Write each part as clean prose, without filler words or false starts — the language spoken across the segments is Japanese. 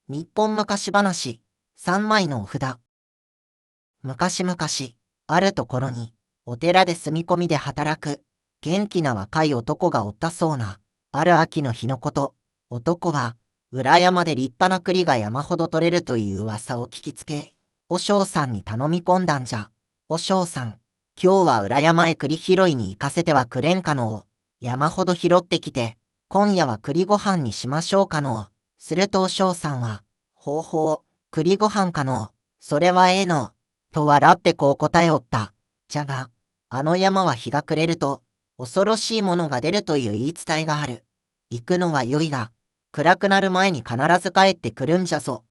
日本昔話、三枚のお札。昔々、あるところに、お寺で住み込みで働く、元気な若い男がおったそうな。ある秋の日のこと、男は、裏山で立派な栗が山ほど取れるという噂を聞きつけ、和尚さんに頼み込んだんじゃ。和尚さん、今日は裏山へ栗拾いに行かせてはくれんかのう。山ほど拾ってきて、今夜は栗ご飯にしましょうかのう。すると和尚さんは、ほうほう、栗ご飯かの。それはええの。と笑ってこう答えおった。じゃが、あの山は日が暮れると、恐ろしいものが出るという言い伝えがある。行くのは良いが、暗くなる前に必ず帰ってくるんじゃぞ。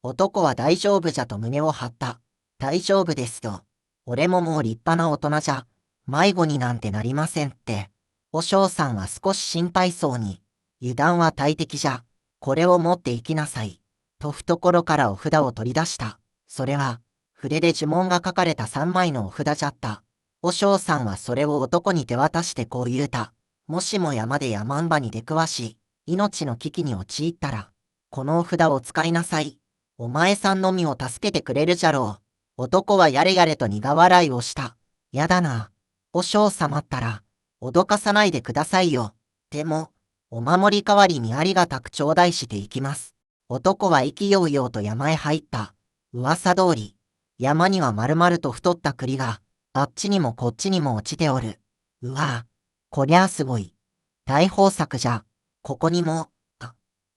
男は大丈夫じゃと胸を張った。大丈夫ですと。俺ももう立派な大人じゃ。迷子になんてなりませんって。和尚さんは少し心配そうに。油断は大敵じゃ。これを持って行きなさい。と懐からお札を取り出した。それは、筆で呪文が書かれた三枚のお札じゃった。和尚さんはそれを男に手渡してこう言うた。もしも山で山んばに出くわし、命の危機に陥ったら、このお札を使いなさい。お前さんのみを助けてくれるじゃろう。男はやれやれと苦笑いをした。やだな。和尚様ったら、脅かさないでくださいよ。でも、お守り代わりにありがたく頂戴していきます。男は意気揚々と山へ入った。噂通り、山には丸々と太った栗が、あっちにもこっちにも落ちておる。うわぁ、こりゃあすごい。大豊作じゃ。ここにも、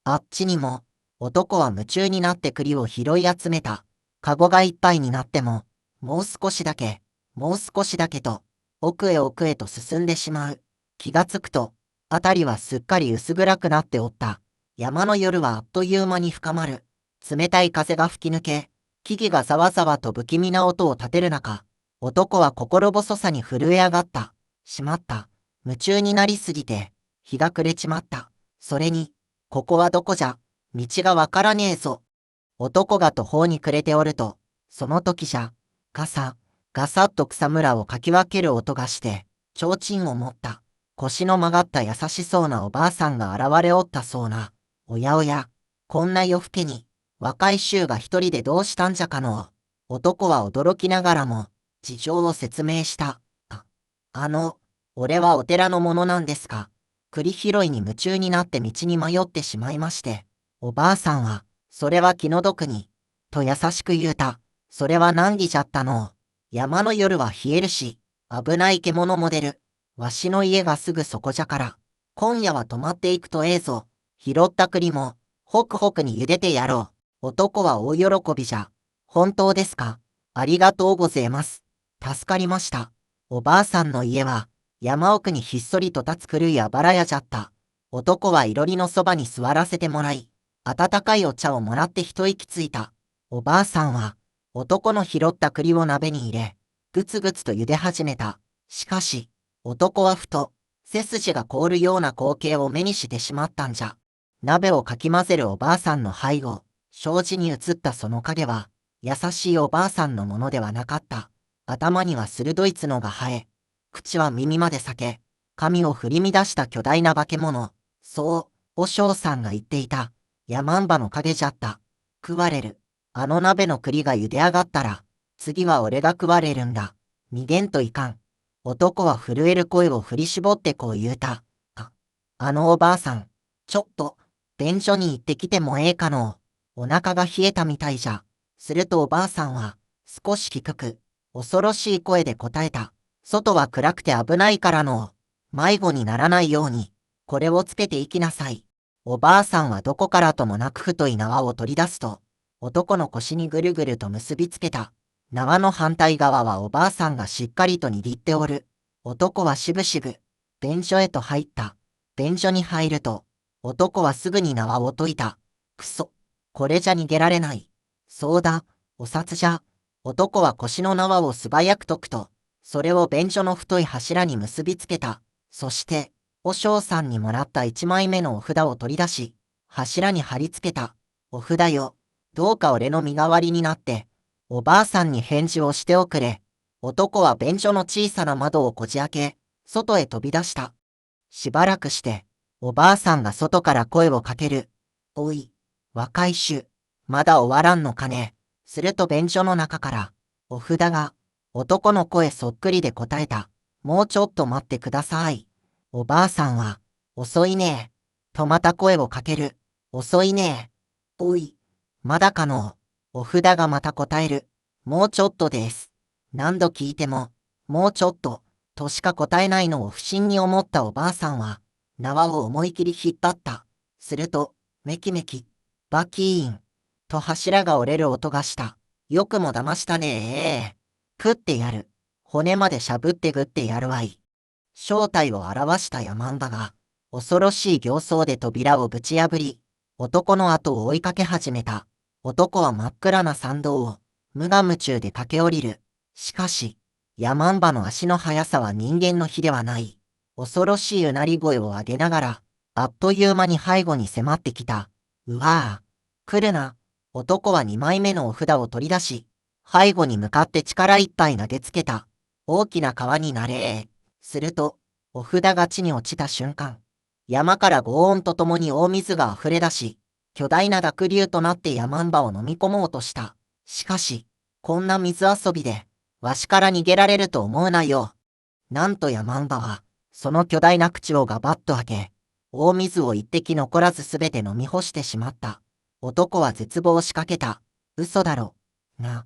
あっちにも、男は夢中になって栗を拾い集めた。カゴがいっぱいになっても、もう少しだけ、もう少しだけと、奥へ奥へと進んでしまう。気がつくと、あたりはすっかり薄暗くなっておった。山の夜はあっという間に深まる。冷たい風が吹き抜け、木々がざわざわと不気味な音を立てる中、男は心細さに震え上がった。しまった。夢中になりすぎて、日が暮れちまった。それに、ここはどこじゃ、道がわからねえぞ。男が途方に暮れておると、その時じゃ、ガサ、ガサッと草むらをかき分ける音がして、提灯を持った。腰の曲がった優しそうなおばあさんが現れおったそうな。おやおや、こんな夜更けに、若い衆が一人でどうしたんじゃかのう。男は驚きながらも、事情を説明した。あの、俺はお寺の者なんですが、栗拾いに夢中になって道に迷ってしまいまして、おばあさんは、それは気の毒に、と優しく言うた。それは難儀じゃったのう。山の夜は冷えるし、危ない獣も出る。わしの家がすぐそこじゃから、今夜は泊まっていくとええぞ。拾った栗も、ホクホクに茹でてやろう。男は大喜びじゃ。本当ですか？ありがとうございます。助かりました。おばあさんの家は、山奥にひっそりと立つ古いあばら屋じゃった。男はいろりのそばに座らせてもらい、温かいお茶をもらって一息ついた。おばあさんは、男の拾った栗を鍋に入れ、ぐつぐつと茹で始めた。しかし、男はふと、背筋が凍るような光景を目にしてしまったんじゃ。鍋をかき混ぜるおばあさんの背後、障子に映ったその影は、優しいおばあさんのものではなかった。頭には鋭い角が生え、口は耳まで裂け、髪を振り乱した巨大な化け物。そう、和尚さんが言っていた。山んばの影じゃった。食われる。あの鍋の栗が茹で上がったら、次は俺が食われるんだ。逃げんといかん。男は震える声を振り絞ってこう言うた。あのおばあさん、ちょっと、便所に行ってきてもええかのう。お腹が冷えたみたいじゃ。するとおばあさんは、少し低く、恐ろしい声で答えた。外は暗くて危ないからのう。迷子にならないように、これをつけていきなさい。おばあさんはどこからともなく太い縄を取り出すと、男の腰にぐるぐると結びつけた。縄の反対側はおばあさんがしっかりと握っておる。男はしぶしぶ、便所へと入った。便所に入ると、男はすぐに縄を解いた。くそ、これじゃ逃げられない。そうだ、お札じゃ。男は腰の縄を素早く解くと、それを便所の太い柱に結びつけた。そして、和尚さんにもらった一枚目のお札を取り出し、柱に貼り付けた。お札よ、どうか俺の身代わりになって、おばあさんに返事をしておくれ。男は便所の小さな窓をこじ開け、外へ飛び出した。しばらくして、おばあさんが外から声をかける。おい、若い衆。まだ終わらんのかね。すると便所の中から、お札が、男の声そっくりで答えた。もうちょっと待ってください。おばあさんは、遅いねえ。とまた声をかける。遅いねえ。おい。まだかの。お札がまた答える。もうちょっとです。何度聞いても、もうちょっと、としか答えないのを不審に思ったおばあさんは、縄を思い切り引っ張った。すると、めきめき、バキーン、と柱が折れる音がした。よくも騙したねえ。食ってやる。骨までしゃぶって食ってやるわい。正体を表したヤマンバが、恐ろしい形相で扉をぶち破り、男の後を追いかけ始めた。男は真っ暗な山道を、無我夢中で駆け下りる。しかし、ヤマンバの足の速さは人間の比ではない。恐ろしいうなり声を上げながら、あっという間に背後に迫ってきた。うわぁ、来るな。男は2枚目のお札を取り出し、背後に向かって力いっぱい投げつけた。大きな川になれ。すると、お札が地に落ちた瞬間、山から轟音とともに大水が溢れ出し、巨大な濁流となってヤマンバを飲み込もうとした。しかし、こんな水遊びで、わしから逃げられると思うなよ。なんとヤマンバは、その巨大な口をガバッと開け、大水を一滴残らずすべて飲み干してしまった。男は絶望しかけた。嘘だろ。な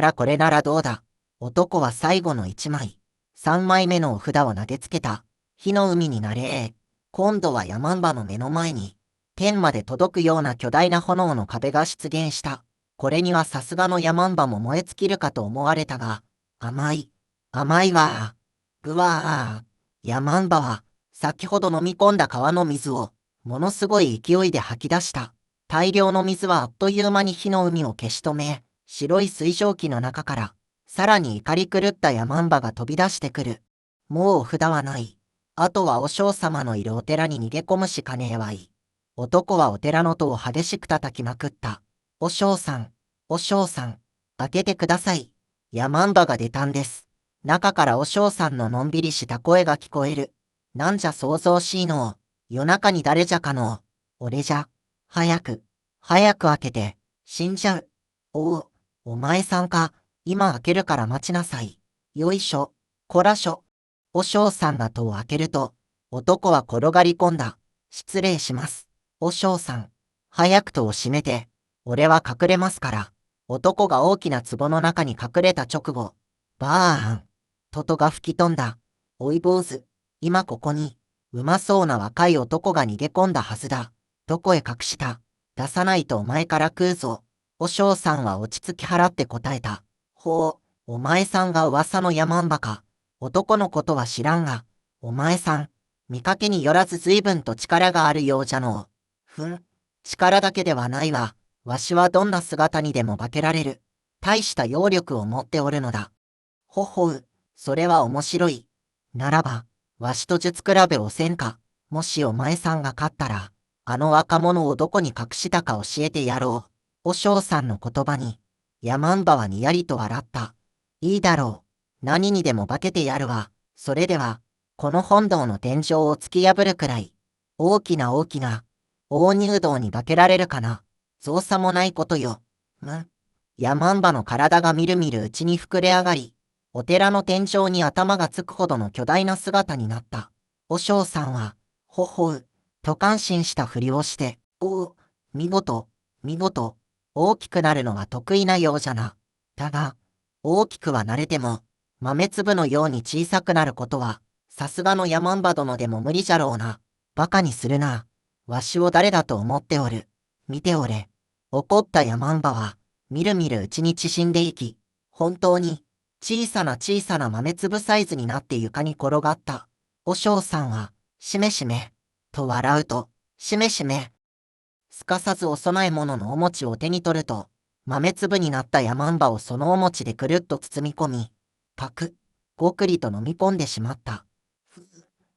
らこれならどうだ。男は最後の一枚、三枚目のお札を投げつけた。火の海になれ。今度はヤマンバの目の前に、天まで届くような巨大な炎の壁が出現した。これにはさすがのヤマンバも燃え尽きるかと思われたが、甘い、甘いわ。ぐわー。ヤマンバは、先ほど飲み込んだ川の水を、ものすごい勢いで吐き出した。大量の水はあっという間に火の海を消し止め、白い水蒸気の中から、さらに怒り狂ったヤマンバが飛び出してくる。もうお札はない。あとは和尚様のいるお寺に逃げ込むしかねえわい。男はお寺の戸を激しく叩きまくった。和尚さん、和尚さん、開けてください。ヤマンバが出たんです。中から和尚さんののんびりした声が聞こえる。なんじゃ想像しいの。夜中に誰じゃかの。俺じゃ。早く、早く開けて、死んじゃう。お前さんか。今開けるから待ちなさい。よいしょ、こらしょ。和尚さんが戸を開けると、男は転がり込んだ。失礼します。和尚さん、早く戸を閉めて。俺は隠れますから。男が大きな壺の中に隠れた直後、バーン、トトが吹き飛んだ。おい坊主、今ここに、うまそうな若い男が逃げ込んだはずだ。どこへ隠した？出さないとお前から食うぞ。和尚さんは落ち着き払って答えた。ほう、お前さんが噂のヤマンバか。男のことは知らんが、お前さん、見かけによらず随分と力があるようじゃのう。力だけではないわ。わしはどんな姿にでも化けられる。大した揚力を持っておるのだ。ほほう、それは面白い。ならば、わしと術比べをせんか。もしお前さんが勝ったら、あの若者をどこに隠したか教えてやろう。和尚さんの言葉に、ヤマンバはにやりと笑った。いいだろう。何にでも化けてやるわ。それでは、この本堂の天井を突き破るくらい、大きな、大入道に化けられるかな。造作もないことよ。ヤマンバの体がみるみるうちに膨れ上がり、お寺の天井に頭がつくほどの巨大な姿になった。和尚さんは、ほほう、と感心したふりをして、見事、大きくなるのが得意なようじゃな。だが、大きくはなれても、豆粒のように小さくなることは、さすがのヤマンバ殿でも無理じゃろうな。バカにするな。わしを誰だと思っておる。見ておれ。怒ったヤマンバは、みるみるうちに縮んでいき、本当に、小さな豆粒サイズになって床に転がった。和尚さんは、しめしめ、と笑うと、しめしめ。すかさずお供え物のお餅を手に取ると、豆粒になったヤマンバをそのお餅でくるっと包み込み、パクッ、ごくりと飲み込んでしまった。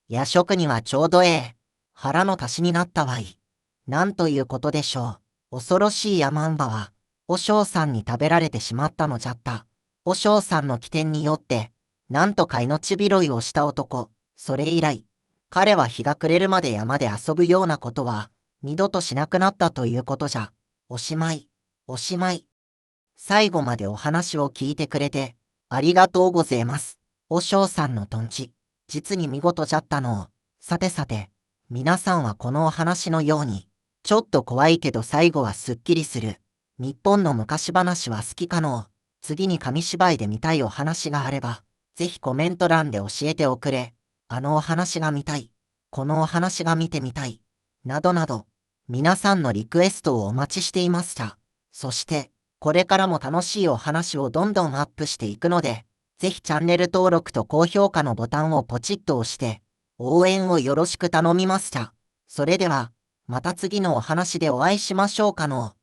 夜食にはちょうどええ。腹の足しになったわい。なんということでしょう。恐ろしいヤマンバは、和尚さんに食べられてしまったのじゃった。和尚さんの起点によって、なんとか命拾いをした男。それ以来、彼は日が暮れるまで山で遊ぶようなことは、二度としなくなったということじゃ。おしまい。おしまい。最後までお話を聞いてくれて、ありがとうございます。お嬢さんのトンチ、実に見事じゃったの。さてさて、皆さんはこのお話のように、ちょっと怖いけど最後はすっきりする。日本の昔話は好きかの。次に紙芝居で見たいお話があれば、ぜひコメント欄で教えておくれ。あのお話が見たい。このお話が見てみたい。などなど、皆さんのリクエストをお待ちしていました。そして、これからも楽しいお話をどんどんアップしていくので、ぜひチャンネル登録と高評価のボタンをポチッと押して、応援をよろしく頼みました。それでは、また次のお話でお会いしましょうかの。